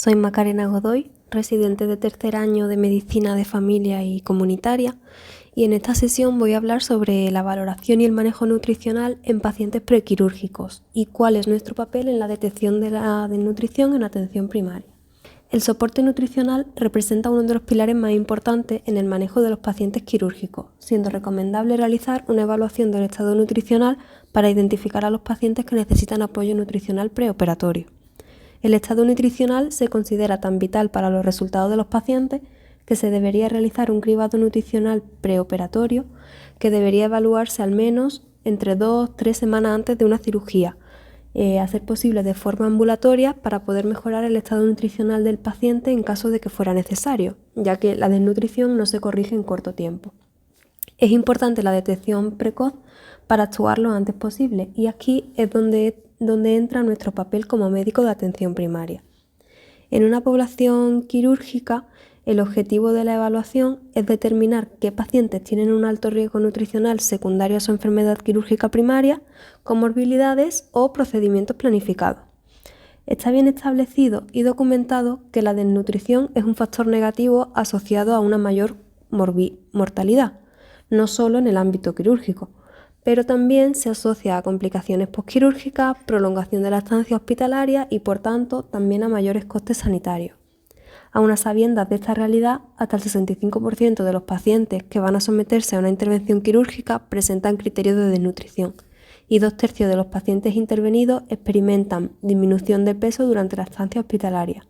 Soy Macarena Godoy, residente de tercer año de Medicina de Familia y Comunitaria, y en esta sesión voy a hablar sobre la valoración y el manejo nutricional en pacientes prequirúrgicos y cuál es nuestro papel en la detección de la desnutrición en atención primaria. El soporte nutricional representa uno de los pilares más importantes en el manejo de los pacientes quirúrgicos, siendo recomendable realizar una evaluación del estado nutricional para identificar a los pacientes que necesitan apoyo nutricional preoperatorio. El estado nutricional se considera tan vital para los resultados de los pacientes que se debería realizar un cribado nutricional preoperatorio que debería evaluarse al menos entre 2-3 semanas antes de una cirugía, a ser posible de forma ambulatoria para poder mejorar el estado nutricional del paciente en caso de que fuera necesario, ya que la desnutrición no se corrige en corto tiempo. Es importante la detección precoz para actuar lo antes posible y aquí es donde entra nuestro papel como médico de atención primaria. En una población quirúrgica, el objetivo de la evaluación es determinar qué pacientes tienen un alto riesgo nutricional secundario a su enfermedad quirúrgica primaria, comorbilidades o procedimientos planificados. Está bien establecido y documentado que la desnutrición es un factor negativo asociado a una mayor mortalidad, no solo en el ámbito quirúrgico, pero también se asocia a complicaciones postquirúrgicas, prolongación de la estancia hospitalaria y, por tanto, también a mayores costes sanitarios. Aun a sabiendas de esta realidad, hasta el 65% de los pacientes que van a someterse a una intervención quirúrgica presentan criterios de desnutrición y 2/3 de los pacientes intervenidos experimentan disminución de peso durante la estancia hospitalaria.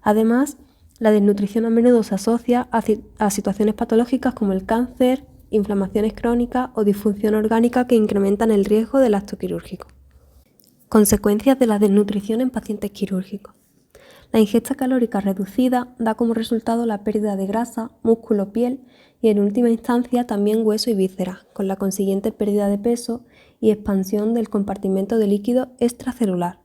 Además, la desnutrición a menudo se asocia a situaciones patológicas como el cáncer, inflamaciones crónicas o disfunción orgánica que incrementan el riesgo del acto quirúrgico. Consecuencias de la desnutrición en pacientes quirúrgicos. La ingesta calórica reducida da como resultado la pérdida de grasa, músculo, piel y en última instancia también hueso y vísceras, con la consiguiente pérdida de peso y expansión del compartimento de líquido extracelular.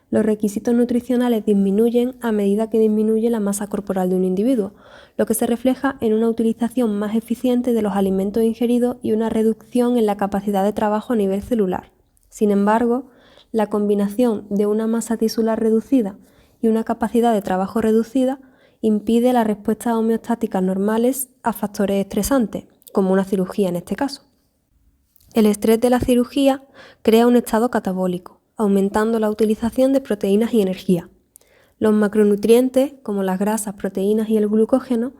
Los requisitos nutricionales disminuyen a medida que disminuye la masa corporal de un individuo, lo que se refleja en una utilización más eficiente de los alimentos ingeridos y una reducción en la capacidad de trabajo a nivel celular. Sin embargo, la combinación de una masa tisular reducida y una capacidad de trabajo reducida impide las respuestas homeostáticas normales a factores estresantes, como una cirugía en este caso. El estrés de la cirugía crea un estado catabólico, aumentando la utilización de proteínas y energía. Los macronutrientes, como las grasas, proteínas y el glucógeno,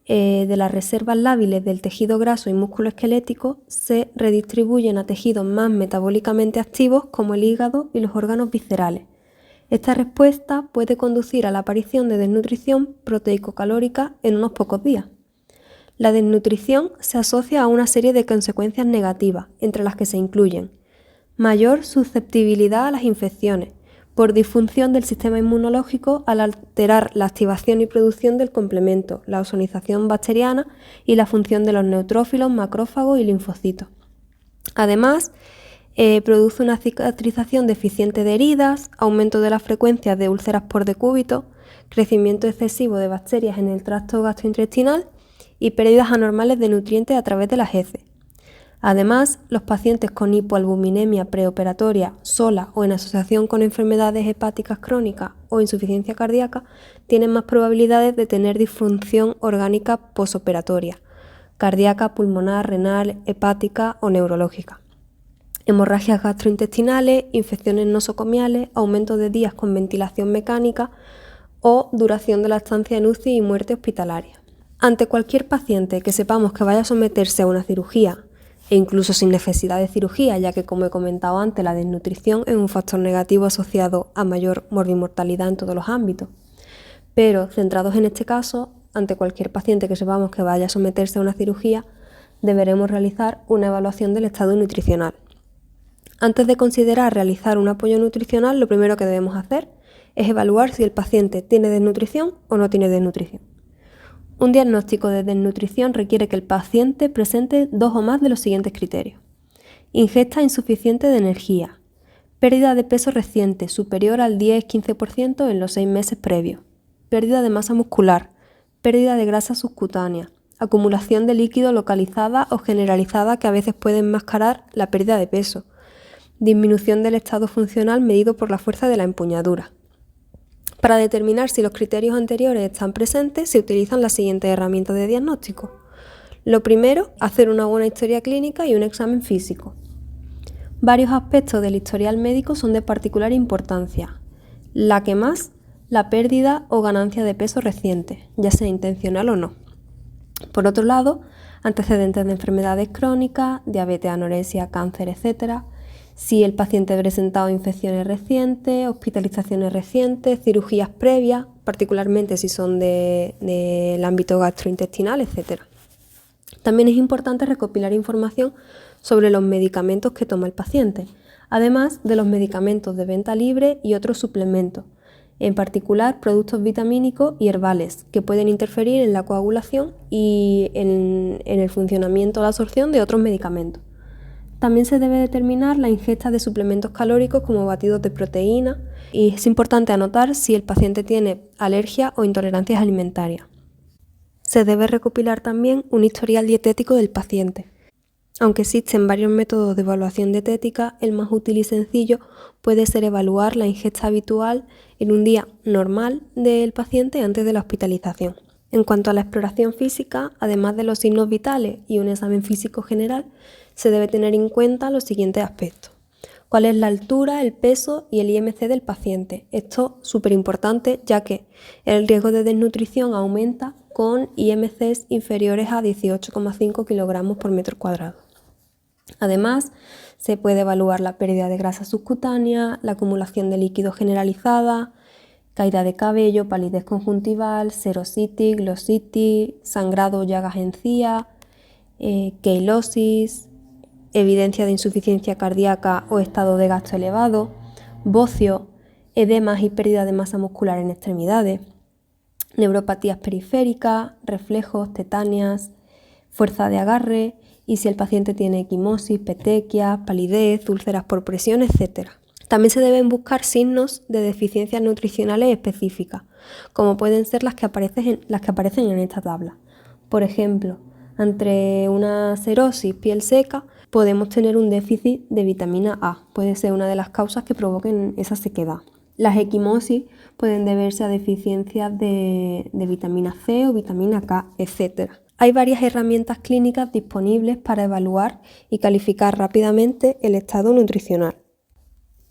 de las reservas lábiles del tejido graso y músculo esquelético se redistribuyen a tejidos más metabólicamente activos como el hígado y los órganos viscerales. Esta respuesta puede conducir a la aparición de desnutrición proteico-calórica en unos pocos días. La desnutrición se asocia a una serie de consecuencias negativas, entre las que se incluyen mayor susceptibilidad a las infecciones, por disfunción del sistema inmunológico al alterar la activación y producción del complemento, la ozonización bacteriana y la función de los neutrófilos, macrófagos y linfocitos. Además, produce una cicatrización deficiente de heridas, aumento de la frecuencia de úlceras por decúbito, crecimiento excesivo de bacterias en el tracto gastrointestinal y pérdidas anormales de nutrientes a través de las heces. Además, los pacientes con hipoalbuminemia preoperatoria sola o en asociación con enfermedades hepáticas crónicas o insuficiencia cardíaca tienen más probabilidades de tener disfunción orgánica posoperatoria, cardíaca, pulmonar, renal, hepática o neurológica. Hemorragias gastrointestinales, infecciones nosocomiales, aumento de días con ventilación mecánica o duración de la estancia en UCI y muerte hospitalaria. Ante cualquier paciente que sepamos que vaya a someterse a una cirugía, e incluso sin necesidad de cirugía, ya que, como he comentado antes, la desnutrición es un factor negativo asociado a mayor morbimortalidad en todos los ámbitos. Pero, centrados en este caso, ante cualquier paciente que sepamos que vaya a someterse a una cirugía, deberemos realizar una evaluación del estado nutricional. Antes de considerar realizar un apoyo nutricional, lo primero que debemos hacer es evaluar si el paciente tiene desnutrición o no tiene desnutrición. Un diagnóstico de desnutrición requiere que el paciente presente 2 o más de los siguientes criterios. Ingesta insuficiente de energía, pérdida de peso reciente superior al 10-15% en los 6 meses previos, pérdida de masa muscular, pérdida de grasa subcutánea, acumulación de líquido localizada o generalizada que a veces puede enmascarar la pérdida de peso, disminución del estado funcional medido por la fuerza de la empuñadura. Para determinar si los criterios anteriores están presentes, se utilizan las siguientes herramientas de diagnóstico. Lo primero, hacer una buena historia clínica y un examen físico. Varios aspectos del historial médico son de particular importancia. La que más, la pérdida o ganancia de peso reciente, ya sea intencional o no. Por otro lado, antecedentes de enfermedades crónicas, diabetes, anorexia, cáncer, etc. Si el paciente ha presentado infecciones recientes, hospitalizaciones recientes, cirugías previas, particularmente si son del ámbito gastrointestinal, etc. También es importante recopilar información sobre los medicamentos que toma el paciente, además de los medicamentos de venta libre y otros suplementos, en particular productos vitamínicos y herbales, que pueden interferir en la coagulación y en el funcionamiento o la absorción de otros medicamentos. También se debe determinar la ingesta de suplementos calóricos como batidos de proteína y es importante anotar si el paciente tiene alergia o intolerancias alimentarias. Se debe recopilar también un historial dietético del paciente. Aunque existen varios métodos de evaluación dietética, el más útil y sencillo puede ser evaluar la ingesta habitual en un día normal del paciente antes de la hospitalización. En cuanto a la exploración física, además de los signos vitales y un examen físico general, se debe tener en cuenta los siguientes aspectos. ¿Cuál es la altura, el peso y el IMC del paciente? Esto es súper importante, ya que el riesgo de desnutrición aumenta con IMCs inferiores a 18,5 kilogramos por metro cuadrado. Además, se puede evaluar la pérdida de grasa subcutánea, la acumulación de líquido generalizada, caída de cabello, palidez conjuntival, serositis, glositis, sangrado o llagas en encía, queilosis, evidencia de insuficiencia cardíaca o estado de gasto elevado, bocio, edemas y pérdida de masa muscular en extremidades, neuropatías periféricas, reflejos, tetáneas, fuerza de agarre y si el paciente tiene equimosis, petequias, palidez, úlceras por presión, etc. También se deben buscar signos de deficiencias nutricionales específicas, como pueden ser las que aparecen en esta tabla. Por ejemplo, ante una cerosis, piel seca, podemos tener un déficit de vitamina A, puede ser una de las causas que provoquen esa sequedad. Las equimosis pueden deberse a deficiencias de vitamina C o vitamina K, etc. Hay varias herramientas clínicas disponibles para evaluar y calificar rápidamente el estado nutricional.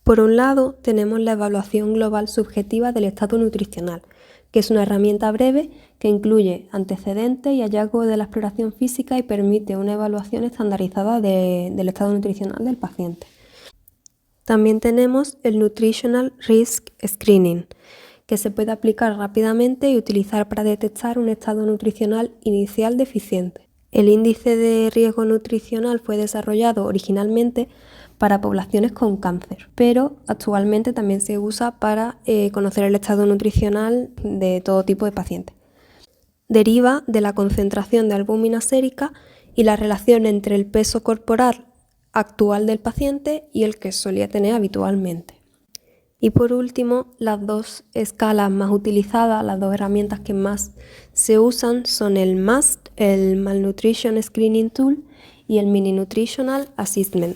Por un lado, tenemos la evaluación global subjetiva del estado nutricional, que es una herramienta breve que incluye antecedentes y hallazgos de la exploración física y permite una evaluación estandarizada del estado nutricional del paciente. También tenemos el Nutritional Risk Screening, que se puede aplicar rápidamente y utilizar para detectar un estado nutricional inicial deficiente. El índice de riesgo nutricional fue desarrollado originalmente para poblaciones con cáncer, pero actualmente también se usa para conocer el estado nutricional de todo tipo de pacientes. Deriva de la concentración de albúmina sérica y la relación entre el peso corporal actual del paciente y el que solía tener habitualmente. Y por último, las dos escalas más utilizadas, las dos herramientas que más se usan son el MAST, el Malnutrition Screening Tool, y el Mini Nutritional Assessment,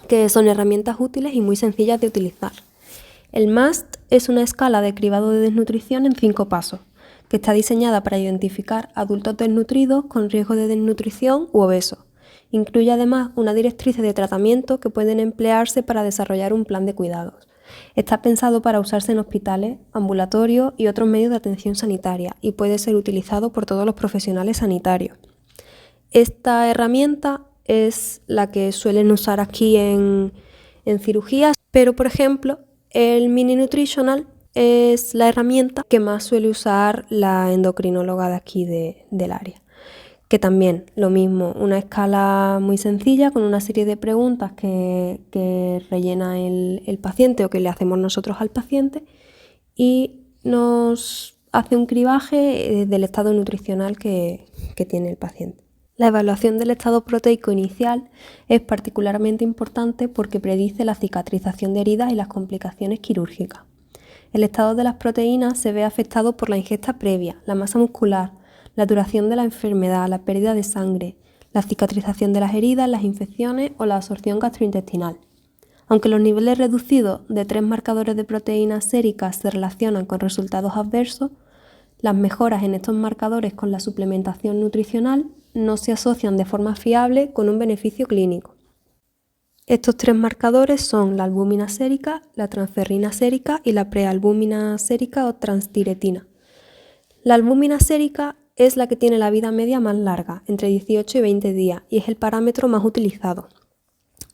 que son herramientas útiles y muy sencillas de utilizar. El MAST es una escala de cribado de desnutrición en 5 pasos, que está diseñada para identificar adultos desnutridos con riesgo de desnutrición u obesos. Incluye además una directriz de tratamiento que pueden emplearse para desarrollar un plan de cuidados. Está pensado para usarse en hospitales, ambulatorios y otros medios de atención sanitaria y puede ser utilizado por todos los profesionales sanitarios. Esta herramienta es la que suelen usar aquí en cirugías, pero por ejemplo el Mini Nutritional es la herramienta que más suele usar la endocrinóloga de aquí del área. Que también lo mismo, una escala muy sencilla con una serie de preguntas que rellena el paciente o que le hacemos nosotros al paciente y nos hace un cribaje del estado nutricional que tiene el paciente. La evaluación del estado proteico inicial es particularmente importante porque predice la cicatrización de heridas y las complicaciones quirúrgicas. El estado de las proteínas se ve afectado por la ingesta previa, la masa muscular, la duración de la enfermedad, la pérdida de sangre, la cicatrización de las heridas, las infecciones o la absorción gastrointestinal. Aunque los niveles reducidos de 3 marcadores de proteínas séricas se relacionan con resultados adversos, las mejoras en estos marcadores con la suplementación nutricional no se asocian de forma fiable con un beneficio clínico. Estos 3 marcadores son la albúmina sérica, la transferrina sérica y la prealbúmina sérica o transtiretina. La albúmina sérica es la que tiene la vida media más larga, entre 18 y 20 días, y es el parámetro más utilizado.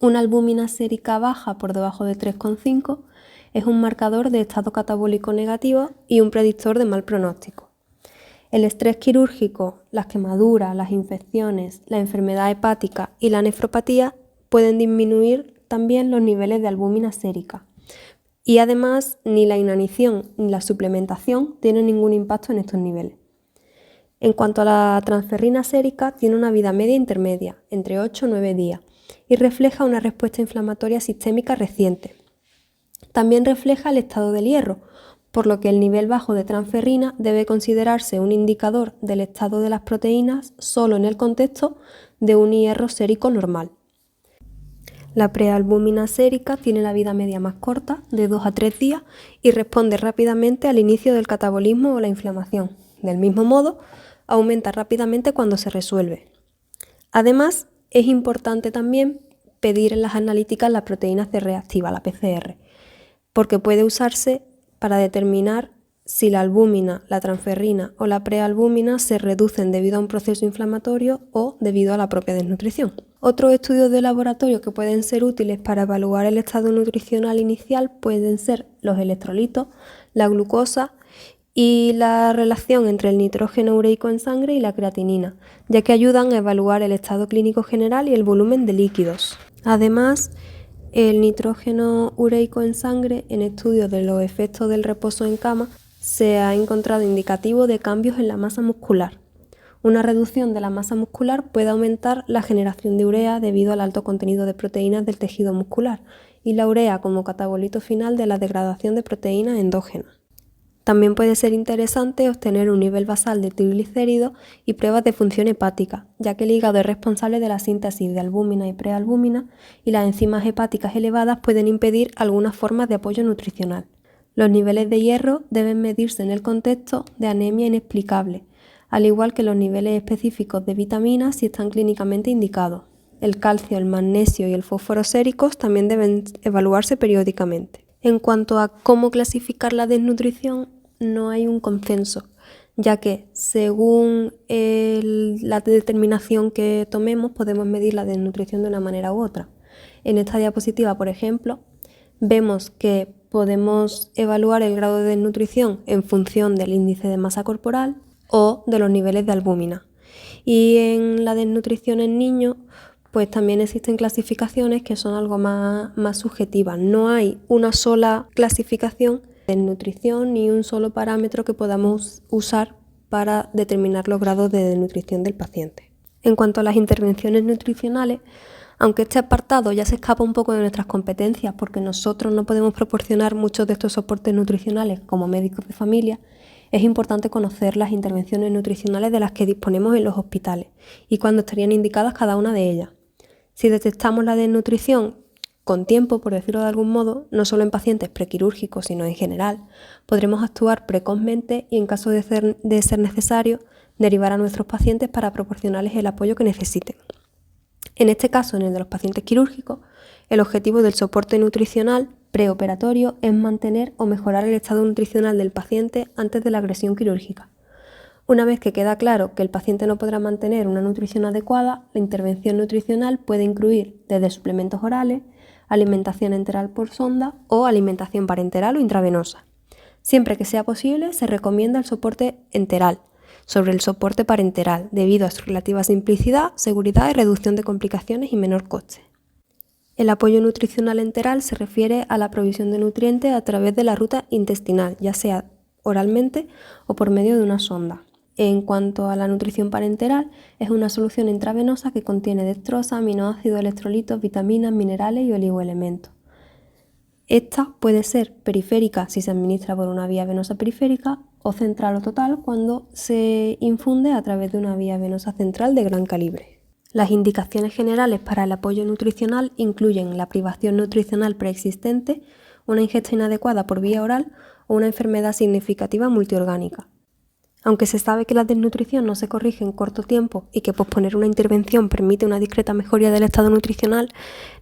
Una albúmina sérica baja por debajo de 3,5 es un marcador de estado catabólico negativo y un predictor de mal pronóstico. El estrés quirúrgico, las quemaduras, las infecciones, la enfermedad hepática y la nefropatía pueden disminuir también los niveles de albúmina sérica. Y además, ni la inanición ni la suplementación tienen ningún impacto en estos niveles. En cuanto a la transferrina sérica, tiene una vida media intermedia, entre 8 y 9 días, y refleja una respuesta inflamatoria sistémica reciente. También refleja el estado del hierro, por lo que el nivel bajo de transferrina debe considerarse un indicador del estado de las proteínas solo en el contexto de un hierro sérico normal. La prealbúmina sérica tiene la vida media más corta, de 2 a 3 días, y responde rápidamente al inicio del catabolismo o la inflamación. Del mismo modo, aumenta rápidamente cuando se resuelve. Además, es importante también pedir en las analíticas la proteína C reactiva, la PCR, porque puede usarse para determinar si la albúmina, la transferrina o la prealbúmina se reducen debido a un proceso inflamatorio o debido a la propia desnutrición. Otros estudios de laboratorio que pueden ser útiles para evaluar el estado nutricional inicial pueden ser los electrolitos, la glucosa y la relación entre el nitrógeno ureico en sangre y la creatinina, ya que ayudan a evaluar el estado clínico general y el volumen de líquidos. Además, el nitrógeno ureico en sangre, en estudios de los efectos del reposo en cama, se ha encontrado indicativo de cambios en la masa muscular. Una reducción de la masa muscular puede aumentar la generación de urea debido al alto contenido de proteínas del tejido muscular y la urea como catabolito final de la degradación de proteínas endógenas. También puede ser interesante obtener un nivel basal de triglicéridos y pruebas de función hepática, ya que el hígado es responsable de la síntesis de albúmina y prealbúmina y las enzimas hepáticas elevadas pueden impedir algunas formas de apoyo nutricional. Los niveles de hierro deben medirse en el contexto de anemia inexplicable, al igual que los niveles específicos de vitaminas si están clínicamente indicados. El calcio, el magnesio y el fósforo séricos también deben evaluarse periódicamente. En cuanto a cómo clasificar la desnutrición, no hay un consenso, ya que según la determinación que tomemos podemos medir la desnutrición de una manera u otra. En esta diapositiva, por ejemplo, vemos que podemos evaluar el grado de desnutrición en función del índice de masa corporal o de los niveles de albúmina. Y en la desnutrición en niños, pues también existen clasificaciones que son algo más subjetivas. No hay una sola clasificación de nutrición ni un solo parámetro que podamos usar para determinar los grados de desnutrición del paciente. En cuanto a las intervenciones nutricionales, aunque este apartado ya se escapa un poco de nuestras competencias porque nosotros no podemos proporcionar muchos de estos soportes nutricionales como médicos de familia, es importante conocer las intervenciones nutricionales de las que disponemos en los hospitales y cuándo estarían indicadas cada una de ellas. Si detectamos la desnutrición con tiempo, por decirlo de algún modo, no solo en pacientes prequirúrgicos, sino en general, podremos actuar precozmente y en caso de ser necesario, derivar a nuestros pacientes para proporcionarles el apoyo que necesiten. En este caso, en el de los pacientes quirúrgicos, el objetivo del soporte nutricional preoperatorio es mantener o mejorar el estado nutricional del paciente antes de la agresión quirúrgica. Una vez que queda claro que el paciente no podrá mantener una nutrición adecuada, la intervención nutricional puede incluir desde suplementos orales, alimentación enteral por sonda o alimentación parenteral o intravenosa. Siempre que sea posible, se recomienda el soporte enteral sobre el soporte parenteral debido a su relativa simplicidad, seguridad y reducción de complicaciones y menor coste. El apoyo nutricional enteral se refiere a la provisión de nutrientes a través de la ruta intestinal, ya sea oralmente o por medio de una sonda. En cuanto a la nutrición parenteral, es una solución intravenosa que contiene dextrosa, aminoácidos, electrolitos, vitaminas, minerales y oligoelementos. Esta puede ser periférica si se administra por una vía venosa periférica o central o total cuando se infunde a través de una vía venosa central de gran calibre. Las indicaciones generales para el apoyo nutricional incluyen la privación nutricional preexistente, una ingesta inadecuada por vía oral o una enfermedad significativa multiorgánica. Aunque se sabe que la desnutrición no se corrige en corto tiempo y que posponer una intervención permite una discreta mejoría del estado nutricional,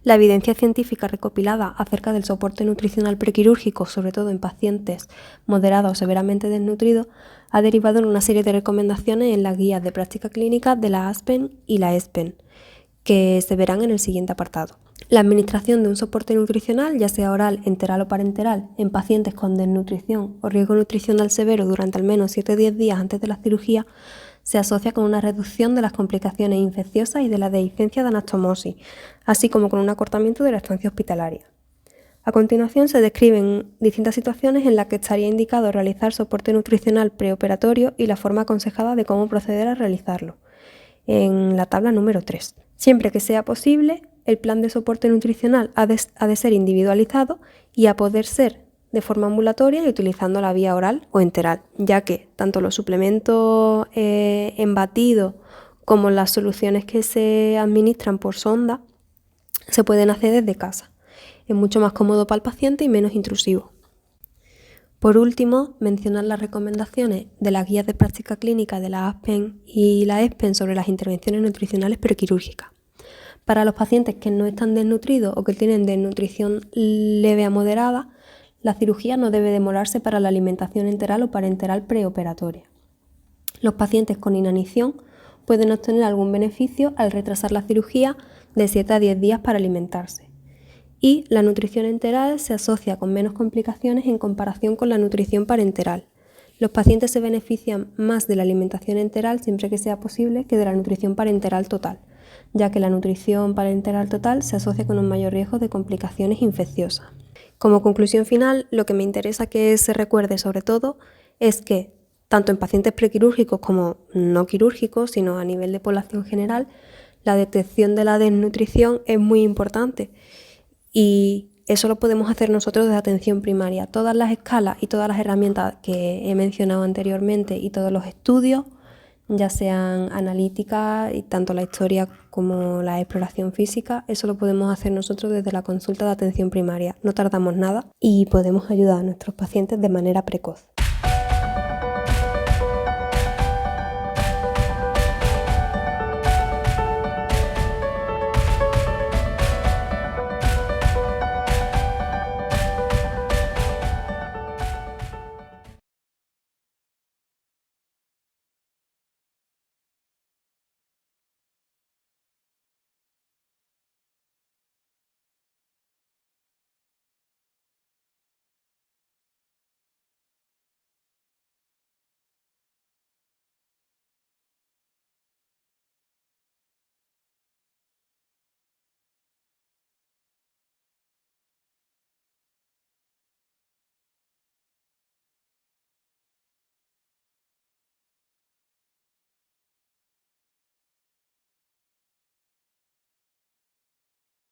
la evidencia científica recopilada acerca del soporte nutricional prequirúrgico, sobre todo en pacientes moderados o severamente desnutridos, ha derivado en una serie de recomendaciones en las guías de práctica clínica de la ASPEN y la ESPEN, que se verán en el siguiente apartado. La administración de un soporte nutricional, ya sea oral, enteral o parenteral, en pacientes con desnutrición o riesgo nutricional severo durante al menos 7 o 10 días antes de la cirugía, se asocia con una reducción de las complicaciones infecciosas y de la dehiscencia de anastomosis, así como con un acortamiento de la estancia hospitalaria. A continuación se describen distintas situaciones en las que estaría indicado realizar soporte nutricional preoperatorio y la forma aconsejada de cómo proceder a realizarlo, en la tabla número 3. Siempre que sea posible, el plan de soporte nutricional ha de ser individualizado y a poder ser de forma ambulatoria y utilizando la vía oral o enteral, ya que tanto los suplementos en batido como las soluciones que se administran por sonda se pueden hacer desde casa. Es mucho más cómodo para el paciente y menos intrusivo. Por último, mencionar las recomendaciones de las guías de práctica clínica de la ASPEN y la ESPEN sobre las intervenciones nutricionales prequirúrgicas. Para los pacientes que no están desnutridos o que tienen desnutrición leve a moderada, la cirugía no debe demorarse para la alimentación enteral o parenteral preoperatoria. Los pacientes con inanición pueden obtener algún beneficio al retrasar la cirugía de 7 a 10 días para alimentarse. Y la nutrición enteral se asocia con menos complicaciones en comparación con la nutrición parenteral. Los pacientes se benefician más de la alimentación enteral siempre que sea posible que de la nutrición parenteral total, ya que la nutrición parenteral total se asocia con un mayor riesgo de complicaciones infecciosas. Como conclusión final, lo que me interesa que se recuerde sobre todo es que, tanto en pacientes prequirúrgicos como no quirúrgicos, sino a nivel de población general, la detección de la desnutrición es muy importante y eso lo podemos hacer nosotros desde atención primaria. Todas las escalas y todas las herramientas que he mencionado anteriormente y todos los estudios, ya sean analíticas y tanto la historia como la exploración física, eso lo podemos hacer nosotros desde la consulta de atención primaria. No tardamos nada y podemos ayudar a nuestros pacientes de manera precoz.